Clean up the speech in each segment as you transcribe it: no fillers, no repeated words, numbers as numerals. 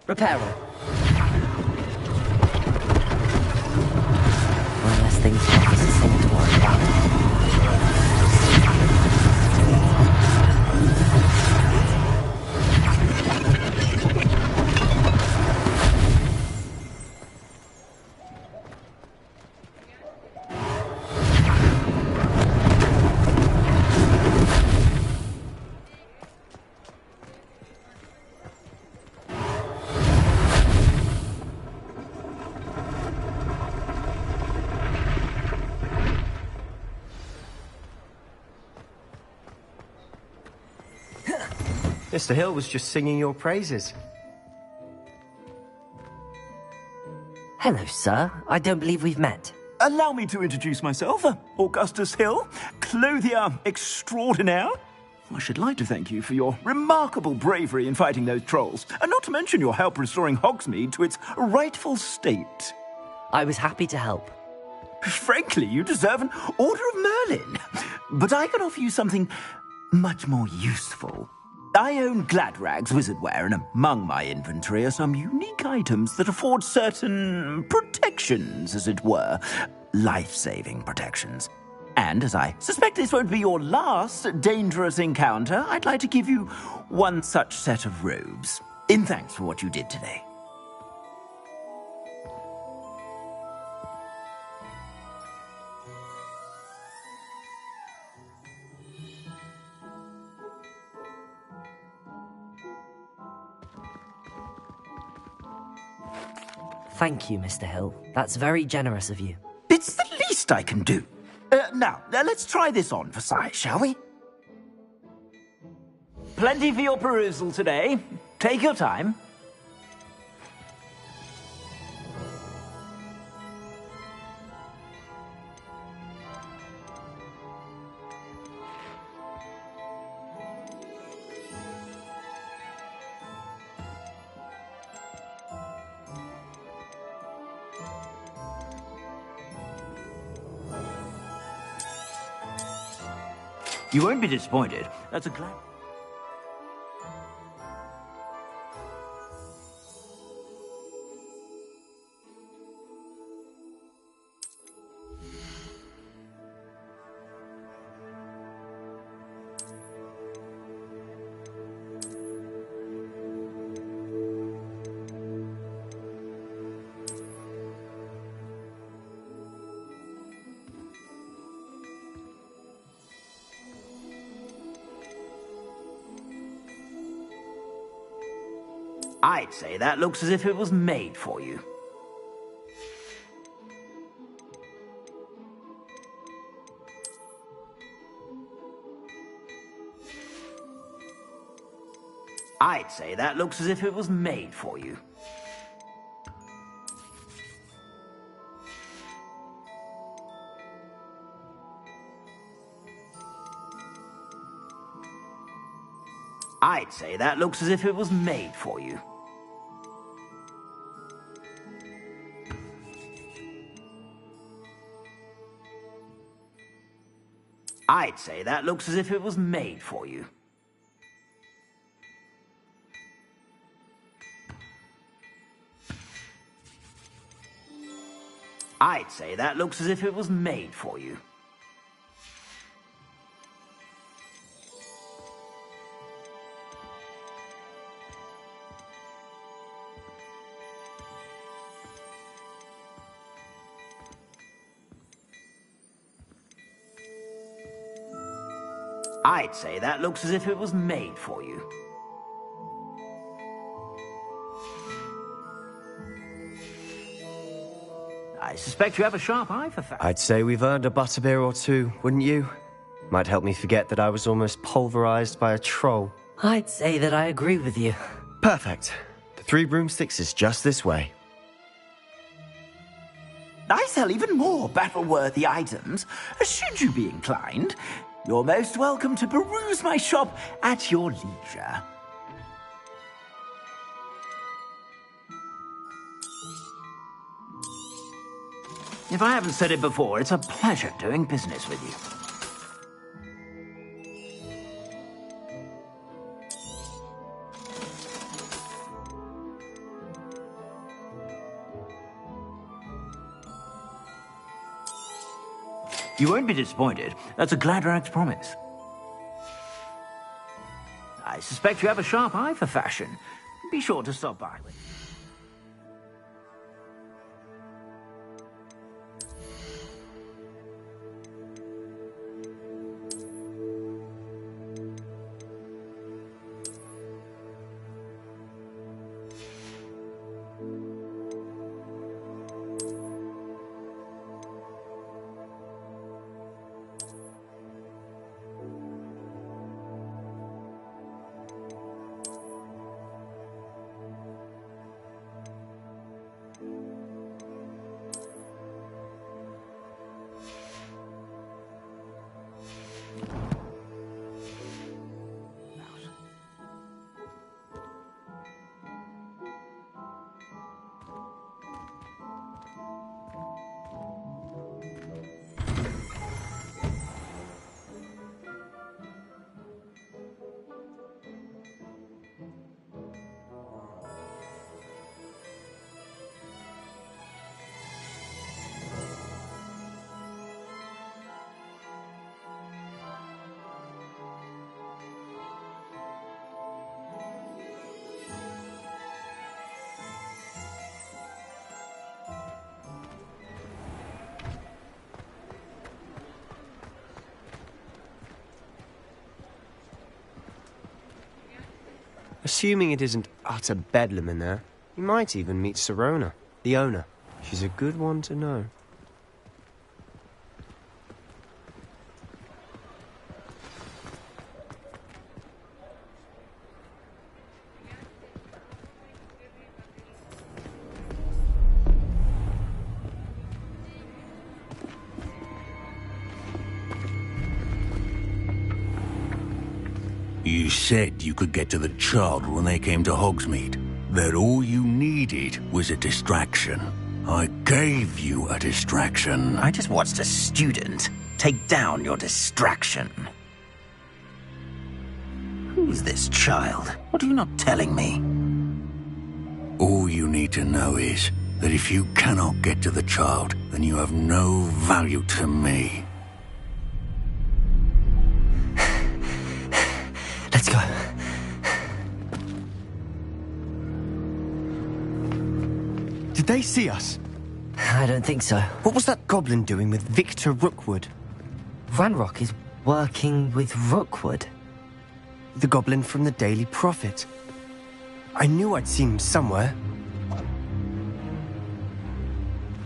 Repair them. One less thing to office is something to worry about. Mr. Hill was just singing your praises. Hello, sir. I don't believe we've met. Allow me to introduce myself, Augustus Hill, clothier extraordinaire. I should like to thank you for your remarkable bravery in fighting those trolls, and not to mention your help restoring Hogsmeade to its rightful state. I was happy to help. Frankly, you deserve an Order of Merlin. But I can offer you something much more useful. I own Gladrag's wizardware, and among my inventory are some unique items that afford certain protections, as it were. Life-saving protections. And as I suspect this won't be your last dangerous encounter, I'd like to give you one such set of robes, in thanks for what you did today. Thank you, Mr. Hill. That's very generous of you. It's the least I can do. Now, let's try this on for size, shall we? Plenty for your perusal today. Take your time. You won't be disappointed. That's a glad... I'd say that looks as if it was made for you. I'd say that looks as if it was made for you. I'd say that looks as if it was made for you. I'd say that looks as if it was made for you. I'd say that looks as if it was made for you. I'd say that looks as if it was made for you. I suspect you have a sharp eye for facts. I'd say we've earned a butterbeer or two, wouldn't you? Might help me forget that I was almost pulverized by a troll. I'd say that I agree with you. Perfect. The 3 broomsticks is just this way. I sell even more battle-worthy items, should you be inclined. You're most welcome to peruse my shop at your leisure. If I haven't said it before, it's a pleasure doing business with you. You won't be disappointed. That's a Gladrag's promise. I suspect you have a sharp eye for fashion. Be sure to stop by. Assuming it isn't utter bedlam in there, you might even meet Sirona, the owner. She's a good one to know. You said you could get to the child when they came to Hogsmeade. That all you needed was a distraction. I gave you a distraction. I just watched a student take down your distraction. Who's this child? What are you not telling me? All you need to know is that if you cannot get to the child, then you have no value to me. Let's go. Did they see us? I don't think so. What was that goblin doing with Victor Rookwood? Ranrock is working with Rookwood. The goblin from the Daily Prophet. I knew I'd seen him somewhere.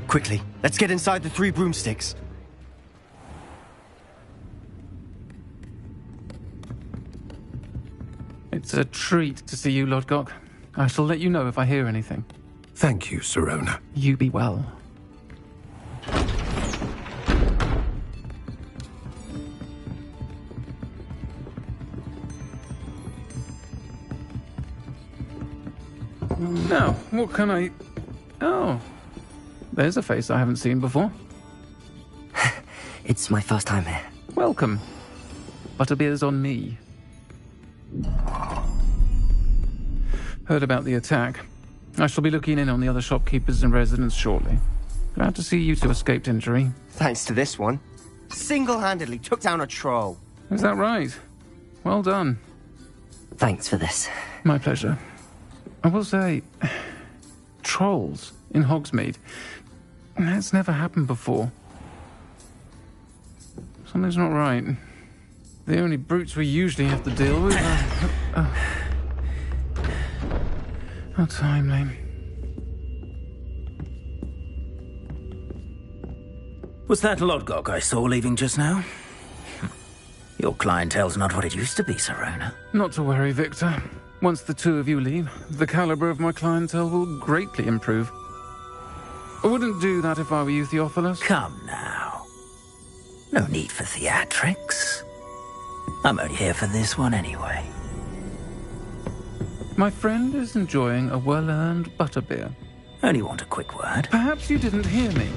Quickly, let's get inside the three broomsticks. It's a treat to see you, Lodgok. I shall let you know if I hear anything. Thank you, Sirona. You be well. Now, what can I... Oh, there's a face I haven't seen before. It's my first time here. Welcome. Butterbeer's on me. Heard about the attack. I shall be looking in on the other shopkeepers and residents shortly. Glad to see you two escaped injury. Thanks to this one. Single-handedly took down a troll. Is that right? Well done. Thanks for this. My pleasure. I will say, trolls in Hogsmeade. That's never happened before. Something's not right. The only brutes we usually have to deal with are... How timely. Was that Lodgok I saw leaving just now? Your clientele's not what it used to be, Sirona. Not to worry, Victor. Once the two of you leave, the caliber of my clientele will greatly improve. I wouldn't do that if I were you, Theophilus. Come now. No need for theatrics. I'm only here for this one anyway. My friend is enjoying a well-earned butterbeer. Only want a quick word. Perhaps you didn't hear me.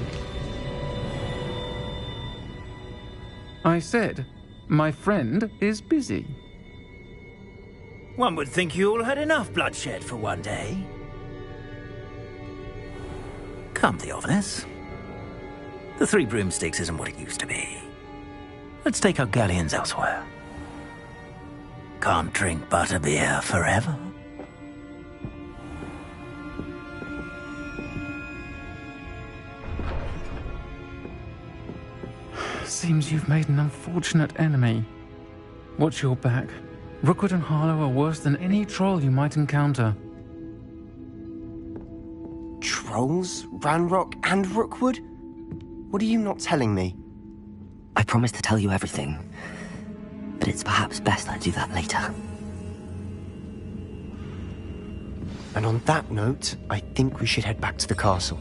I said, my friend is busy. One would think you all had enough bloodshed for one day. Come, Theophilus. The Three Broomsticks isn't what it used to be. Let's take our galleons elsewhere. Can't drink butterbeer forever. Seems you've made an unfortunate enemy. Watch your back. Rookwood and Harlow are worse than any troll you might encounter. Trolls? Ranrock and Rookwood? What are you not telling me? I promised to tell you everything, but it's perhaps best I do that later. And on that note, I think we should head back to the castle.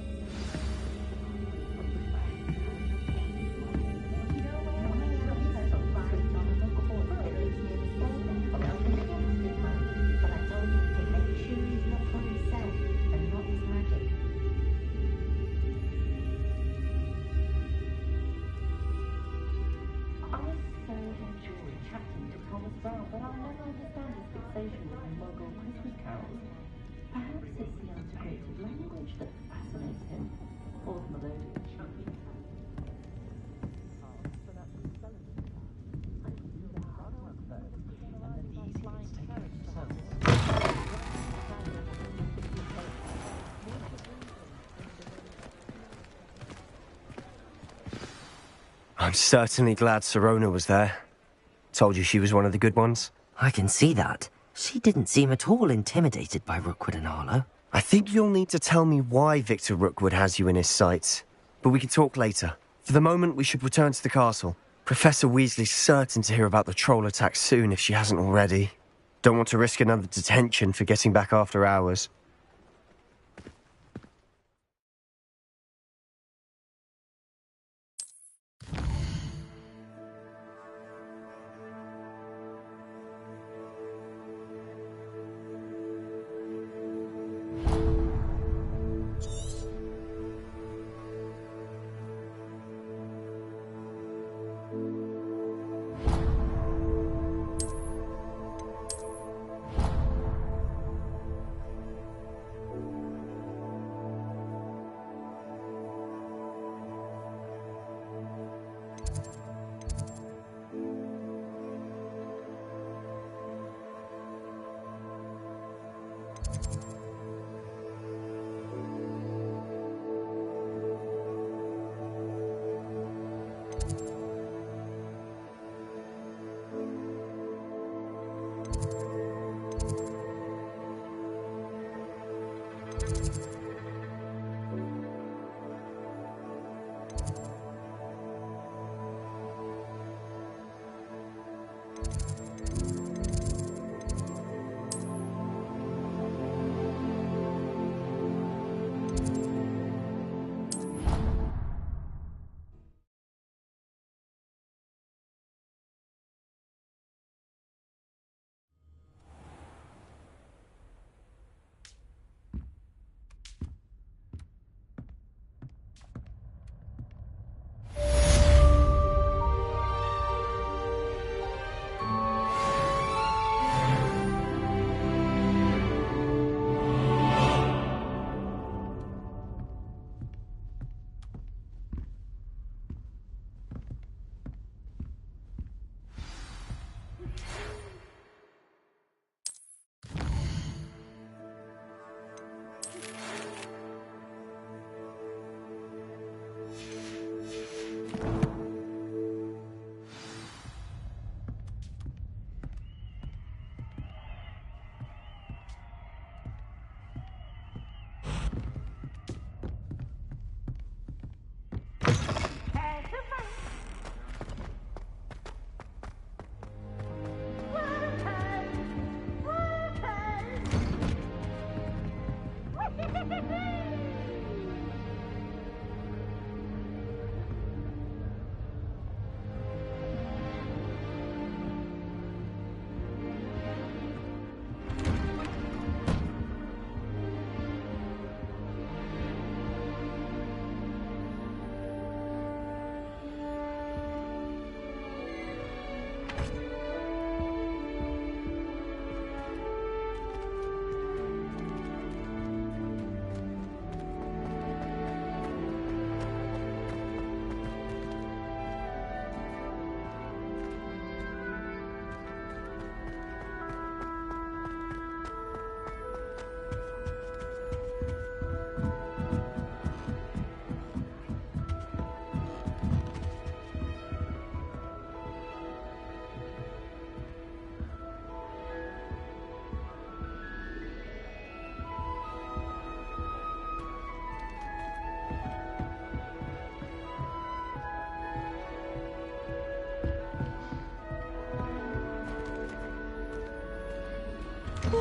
I'm certainly glad Sirona was there. Told you she was one of the good ones. I can see that. She didn't seem at all intimidated by Rookwood and Harlow. I think you'll need to tell me why Victor Rookwood has you in his sights. But we can talk later. For the moment, we should return to the castle. Professor Weasley's certain to hear about the troll attack soon if she hasn't already. Don't want to risk another detention for getting back after hours.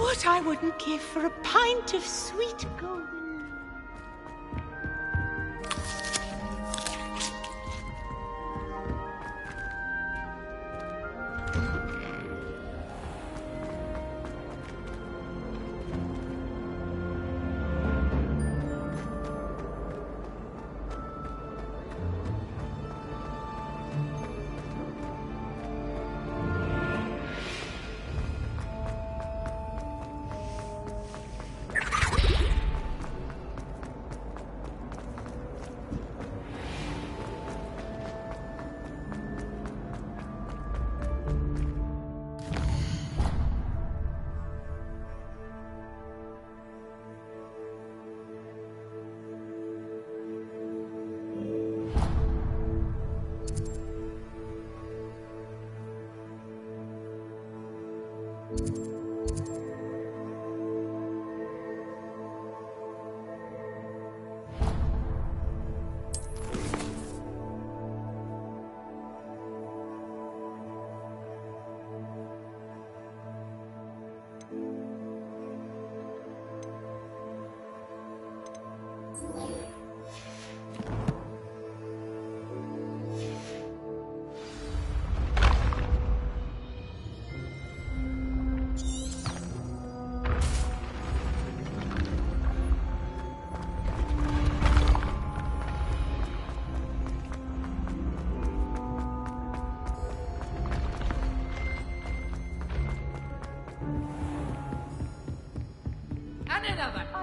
What I wouldn't give for a pint of sweet golden.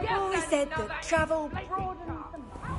I've always said that travel broadens the mind.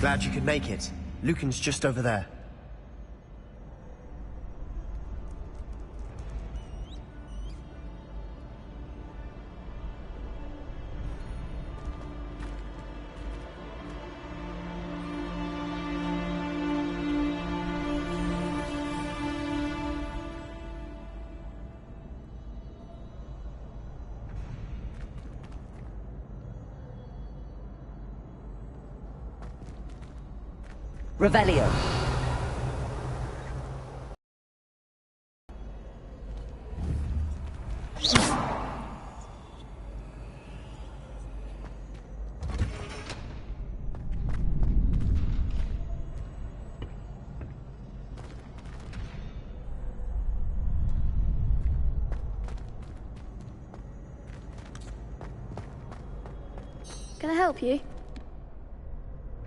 Glad you could make it. Lucan's just over there. Revelio. Can I help you?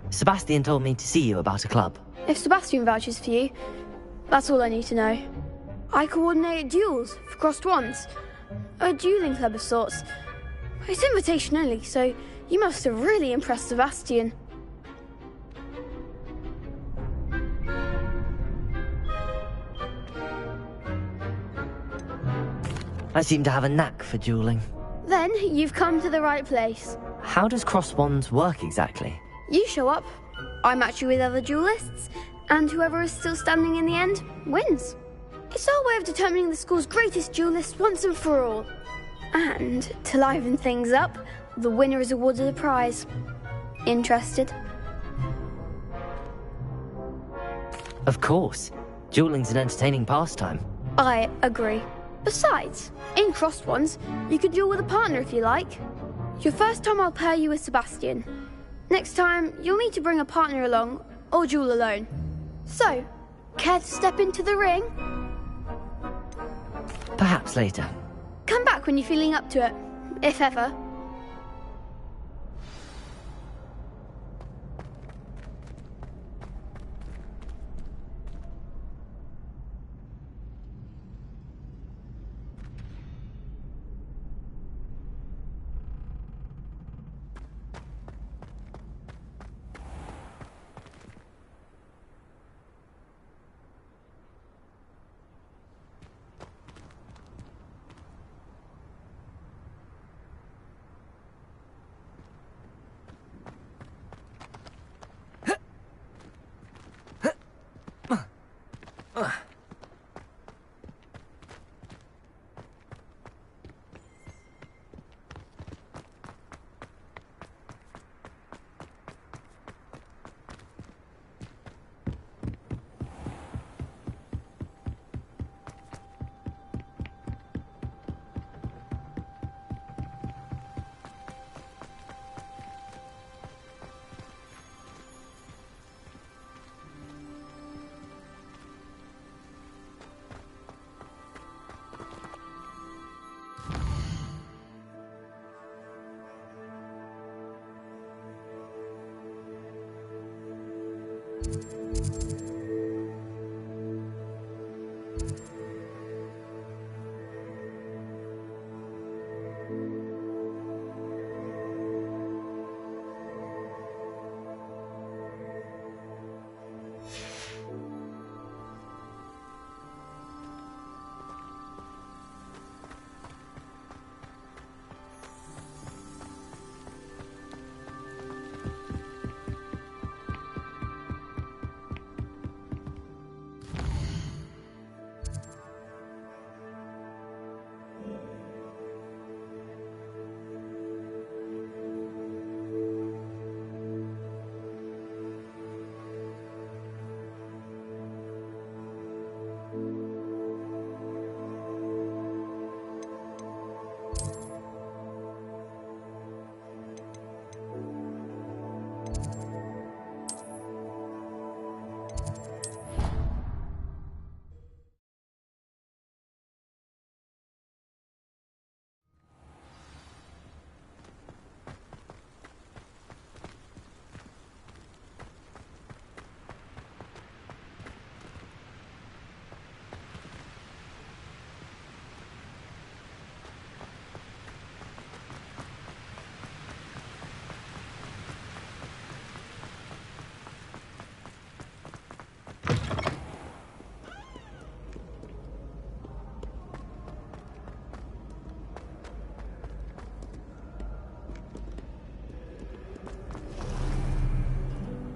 Sebastian told me to see you about a club. If Sebastian vouches for you, that's all I need to know. I coordinate duels for crossed wands. A dueling club of sorts. It's invitation only, so you must have really impressed Sebastian. I seem to have a knack for dueling. Then you've come to the right place. How does cross wands work exactly? You show up, I match you with other duelists, and whoever is still standing in the end wins. It's our way of determining the school's greatest duelist once and for all. And to liven things up, the winner is awarded a prize. Interested? Of course. Dueling's an entertaining pastime. I agree. Besides, in crossed ones, you could duel with a partner if you like. Your first time I'll pair you with Sebastian. Next time, you'll need to bring a partner along, or duel alone. So, care to step into the ring? Perhaps later. Come back when you're feeling up to it, if ever.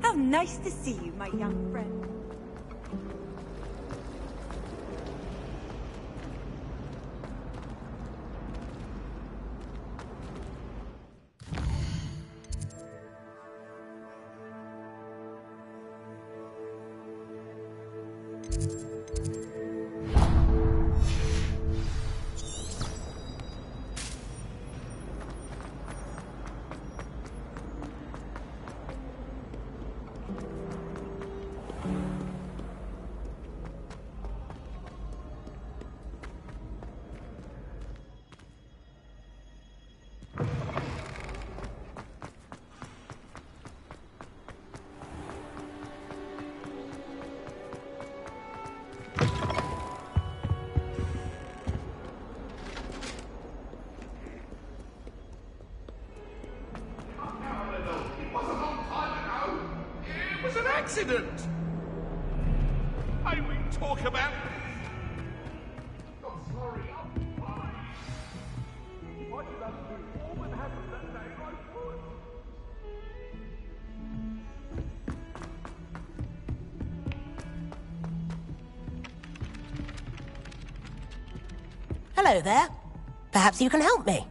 How nice to see you, my young friend. accident! I will talk about... I'm sorry, I'm fine. If I could undo all that happened that day, I would. Hello there. Perhaps you can help me.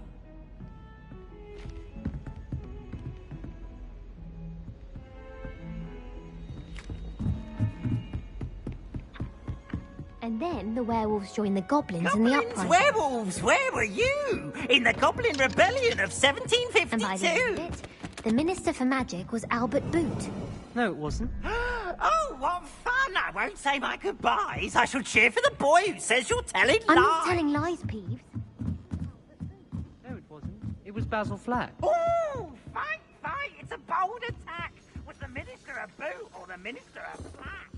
And then the werewolves joined the goblins in the uprising. Werewolves, where were you? In the Goblin Rebellion of 1752. And by the end of it, the Minister for Magic was Albert Boot. No, it wasn't. Oh, what fun! I won't say my goodbyes. I shall cheer for the boy who says you're telling lies. I'm not telling lies, Peeves. No, it wasn't. It was Basil Flack. Oh, fight, fight! It's a bold attack. Was the Minister a Boot or the Minister a Flack?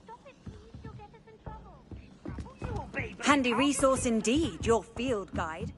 Stop it, Peeves. You'll get us in trouble. Trouble you will be, but Handy resource indeed, your field guide.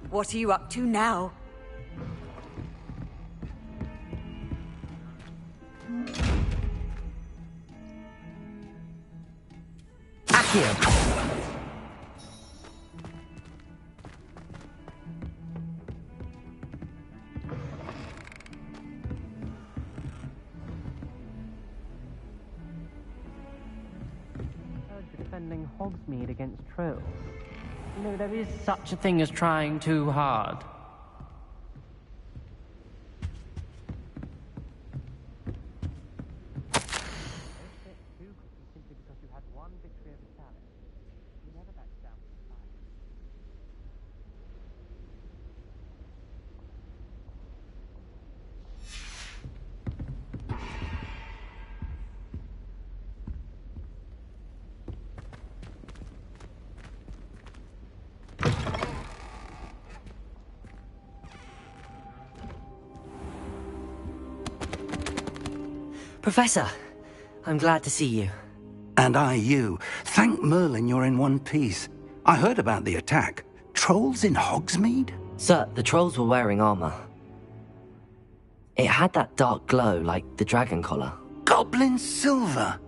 What are you up to now? Defending Hogsmeade against trolls. You know, there is such a thing as trying too hard. Simply because you had one victory of a challenge. You never back down from the fight. Professor, I'm glad to see you. And I you. Thank Merlin you're in one piece. I heard about the attack. Trolls in Hogsmeade? Sir, the trolls were wearing armor. It had that dark glow like the dragon collar. Goblin silver!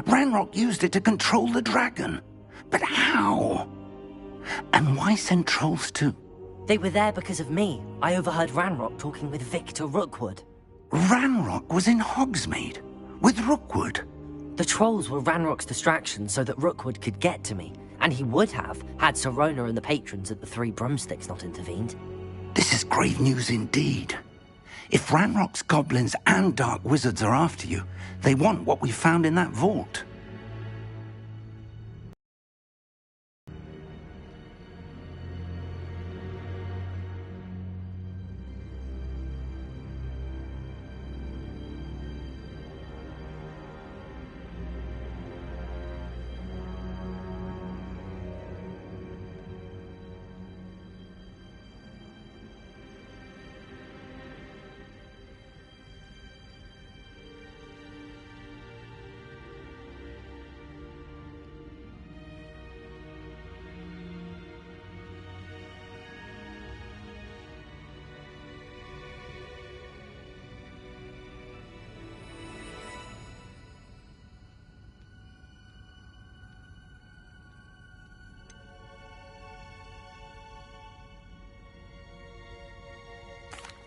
Ranrock used it to control the dragon. But how? And why send trolls to... They were there because of me. I overheard Ranrock talking with Victor Rookwood. Ranrock was in Hogsmeade? With Rookwood? The trolls were Ranrock's distraction so that Rookwood could get to me. And he would have, had Sirona and the patrons at the Three Broomsticks not intervened. This is grave news indeed. If Ranrock's goblins and dark wizards are after you, they want what we found in that vault.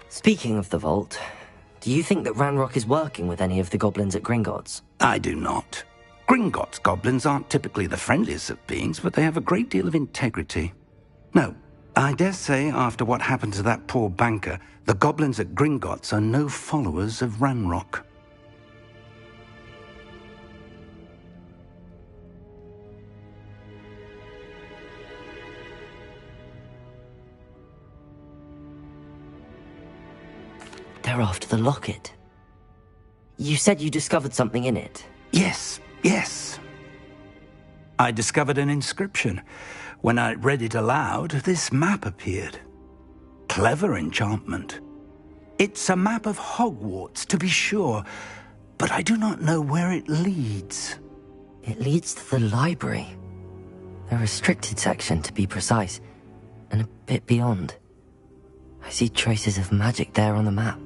Speaking of the vault, Do you think that Ranrock is working with any of the goblins at Gringotts? I do not. Gringotts goblins aren't typically the friendliest of beings, but they have a great deal of integrity. No, I dare say after what happened to that poor banker, the goblins at Gringotts are no followers of Ranrock. They're after the locket. You said you discovered something in it. Yes. I discovered an inscription. When I read it aloud, this map appeared. Clever enchantment. It's a map of Hogwarts, to be sure, but I do not know where it leads. It leads to the library. The restricted section, to be precise, and a bit beyond. I see traces of magic there on the map.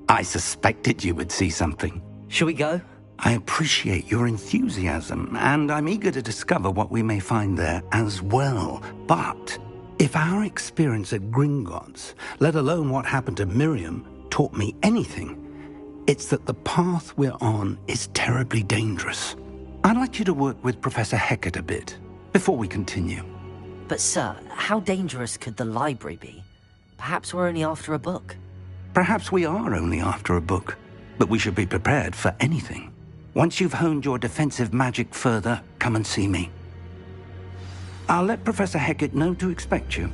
I suspected you would see something. Shall we go? I appreciate your enthusiasm, and I'm eager to discover what we may find there as well. But if our experience at Gringotts, let alone what happened to Miriam, taught me anything, it's that the path we're on is terribly dangerous. I'd like you to work with Professor Hecat a bit before we continue. But sir, how dangerous could the library be? Perhaps we're only after a book. Perhaps we are only after a book, but we should be prepared for anything. Once you've honed your defensive magic further, come and see me. I'll let Professor Hecat know to expect you.